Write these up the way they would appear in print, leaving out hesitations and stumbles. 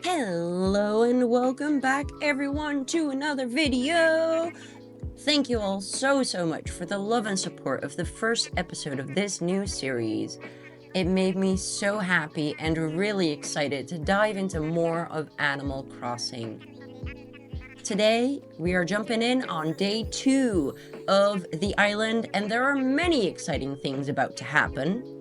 Hello and welcome back everyone to another video. Thank you all so much for the love and support of the first episode of this new series. It made me so happy and really excited to dive into more of Animal Crossing. Today, we are jumping in on day 2 of the island, and there are many exciting things about to happen.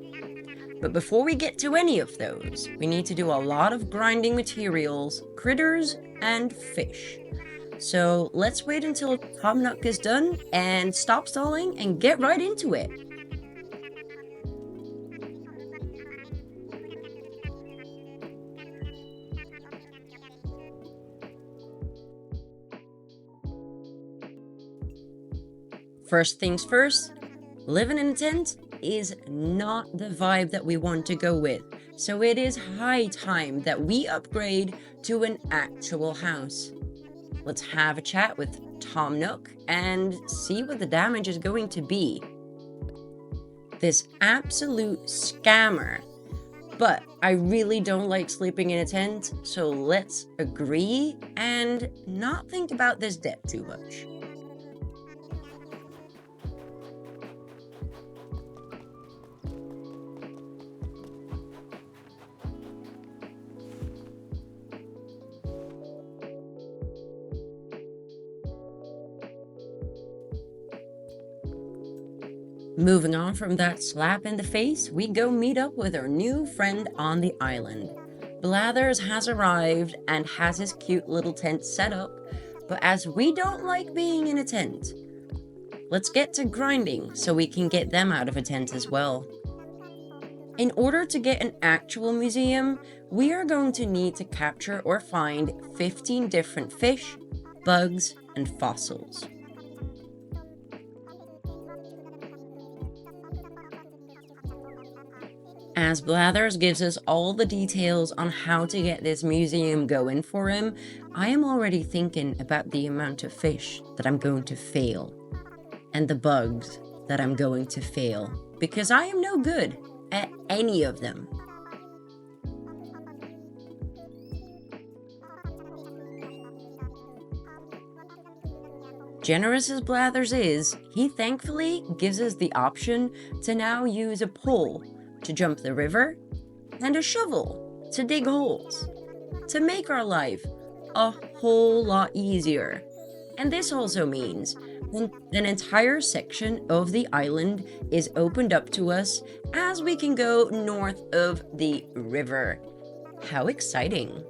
But before we get to any of those, we need to do a lot of grinding materials, critters, and fish. So let's wait until Tom Nook is done and stop stalling and get right into it. First things first, living in a tent is not the vibe that we want to go with, so it is high time that we upgrade to an actual house. Let's have a chat with Tom Nook and see what the damage is going to be. This absolute scammer. But I really don't like sleeping in a tent, so let's agree and not think about this debt too much. Moving on from that slap in the face, we go meet up with our new friend on the island. Blathers has arrived and has his cute little tent set up, but as we don't like being in a tent, let's get to grinding so we can get them out of a tent as well. In order to get an actual museum, we are going to need to capture or find 15 different fish, bugs, and fossils. As Blathers gives us all the details on how to get this museum going for him, I am already thinking about the amount of fish that I'm going to fail, and the bugs that I'm going to fail, because I am no good at any of them. Generous as Blathers is, he thankfully gives us the option to now use a pole to jump the river, and a shovel to dig holes, to make our life a whole lot easier. And this also means an entire section of the island is opened up to us as we can go north of the river. How exciting!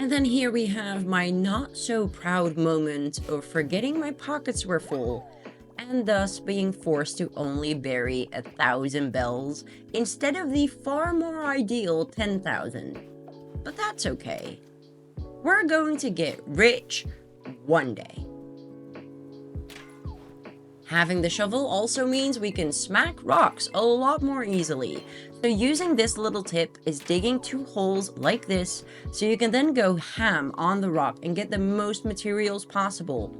And then here we have my not so proud moment of forgetting my pockets were full, and thus being forced to only bury 1,000 bells instead of the far more ideal 10,000. But that's okay. We're going to get rich one day. Having the shovel also means we can smack rocks a lot more easily. So using this little tip is digging 2 holes like this, so you can then go ham on the rock and get the most materials possible.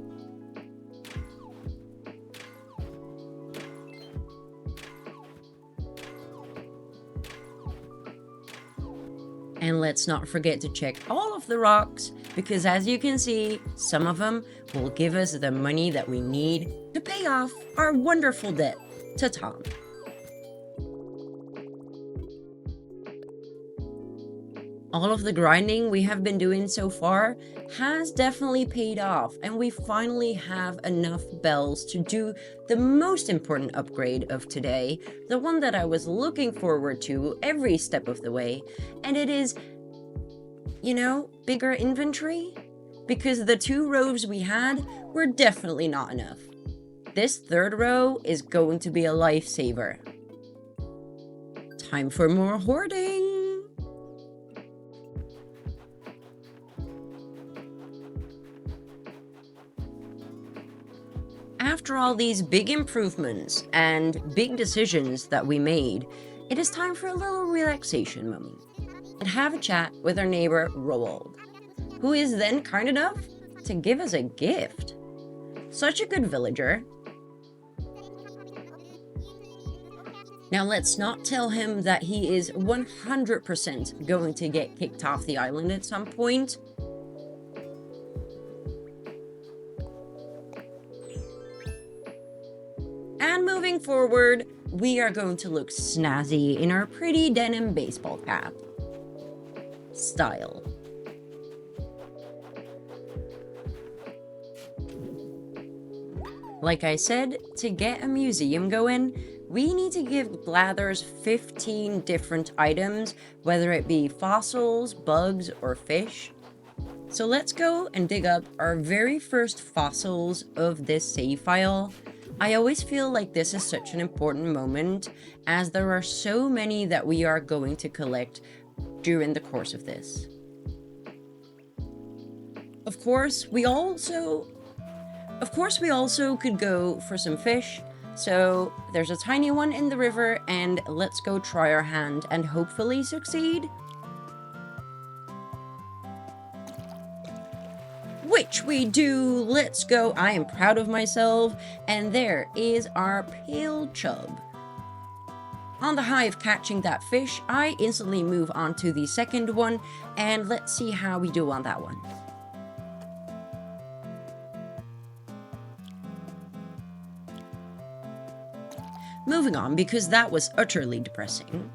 And let's not forget to check all of the rocks, because as you can see, some of them will give us the money that we need to pay off our wonderful debt to Tom. All of the grinding we have been doing so far has definitely paid off, and we finally have enough bells to do the most important upgrade of today, the one that I was looking forward to every step of the way, and it is, bigger inventory, because the 2 rows we had were definitely not enough. This 3rd row is going to be a lifesaver. Time for more hoarding! After all these big improvements and big decisions that we made, it is time for a little relaxation moment and have a chat with our neighbor Roald, who is then kind enough to give us a gift. Such a good villager. Now let's not tell him that he is 100% going to get kicked off the island at some point. And moving forward, we are going to look snazzy in our pretty denim baseball cap. Style. Like I said, to get a museum going, we need to give Blathers 15 different items, whether it be fossils, bugs, or fish. So let's go and dig up our very first fossils of this save file. I always feel like this is such an important moment, as there are so many that we are going to collect during the course of this. Of course, we also could go for some fish. So there's a tiny one in the river, and let's go try our hand and hopefully succeed. Which we do. Let's go. I am proud of myself. And there is our pale chub. On the high of catching that fish, I instantly move on to the second one, and let's see how we do on that one. Moving on, because that was utterly depressing.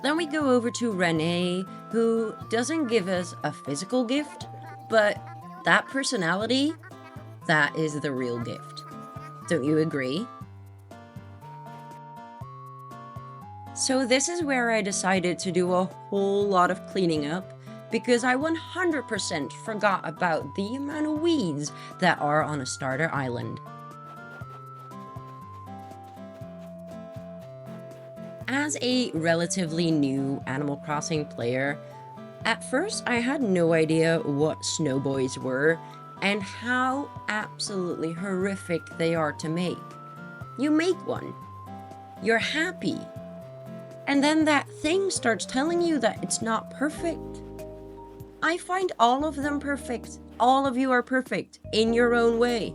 Then we go over to Renee, who doesn't give us a physical gift, but that personality, that is the real gift. Don't you agree? So this is where I decided to do a whole lot of cleaning up, because I 100% forgot about the amount of weeds that are on a starter island. As a relatively new Animal Crossing player, at first I had no idea what snowboys were and how absolutely horrific they are to make. You make one, you're happy, and then that thing starts telling you that it's not perfect. I find all of them perfect. All of you are perfect in your own way.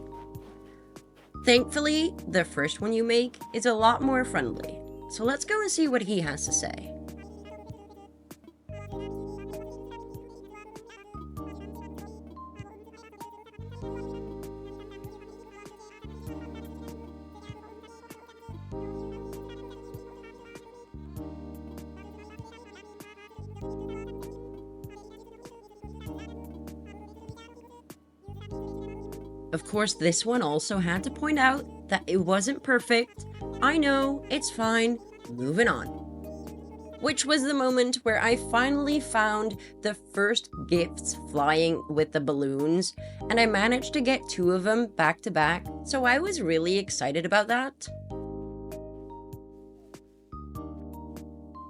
Thankfully, the first one you make is a lot more friendly. So let's go and see what he has to say. Of course, this one also had to point out that it wasn't perfect. I know, it's fine, moving on. Which was the moment where I finally found the first gifts flying with the balloons, and I managed to get 2 of them back to back, so I was really excited about that.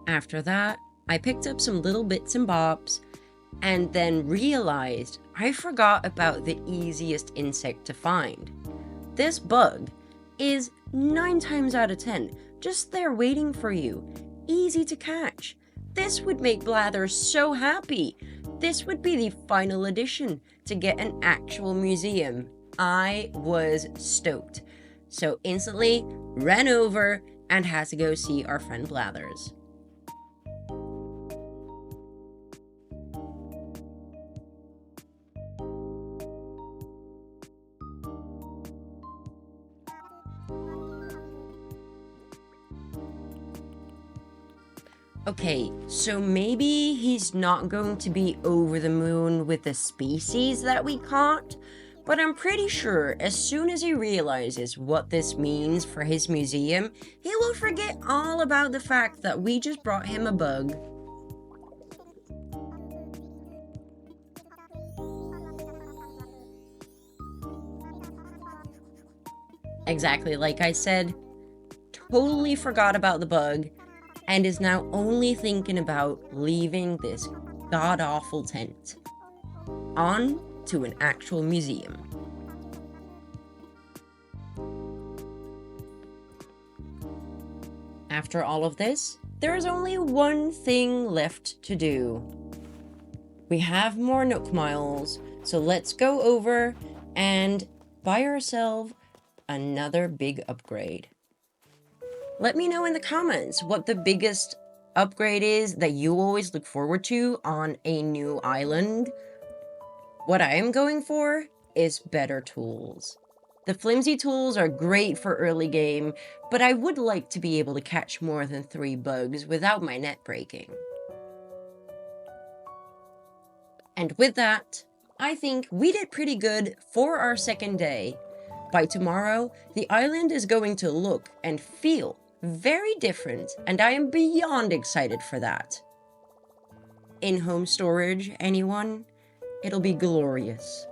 After that, I picked up some little bits and bobs, and then realized I forgot about the easiest insect to find. This bug is 9 times out of 10 just there waiting for you, easy to catch. This would make Blathers so happy. This would be the final addition to get an actual museum. I was stoked. So instantly ran over and had to go see our friend Blathers. Okay, so maybe he's not going to be over the moon with the species that we caught, but I'm pretty sure as soon as he realizes what this means for his museum, he will forget all about the fact that we just brought him a bug. Exactly like I said, totally forgot about the bug, and is now only thinking about leaving this god-awful tent on to an actual museum. After all of this, there is only one thing left to do. We have more Nook Miles, so let's go over and buy ourselves another big upgrade. Let me know in the comments what the biggest upgrade is that you always look forward to on a new island. What I am going for is better tools. The flimsy tools are great for early game, but I would like to be able to catch more than 3 bugs without my net breaking. And with that, I think we did pretty good for our second day. By tomorrow, the island is going to look and feel very different, and I am beyond excited for that. In-home storage, anyone? It'll be glorious.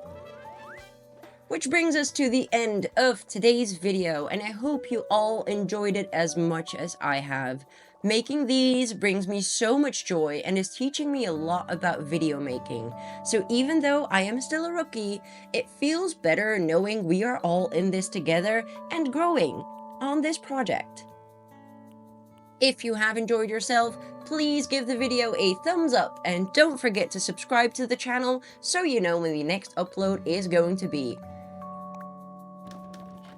Which brings us to the end of today's video, and I hope you all enjoyed it as much as I have. Making these brings me so much joy and is teaching me a lot about video making. So even though I am still a rookie, it feels better knowing we are all in this together and growing on this project. If you have enjoyed yourself, please give the video a thumbs up and don't forget to subscribe to the channel so you know when the next upload is going to be.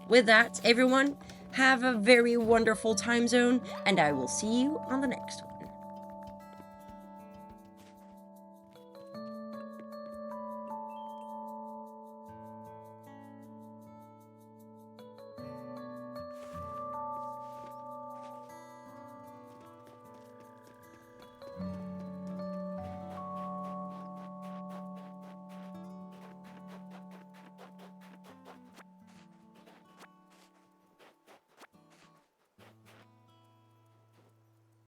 With that, everyone, have a very wonderful time zone, and I will see you on the next one.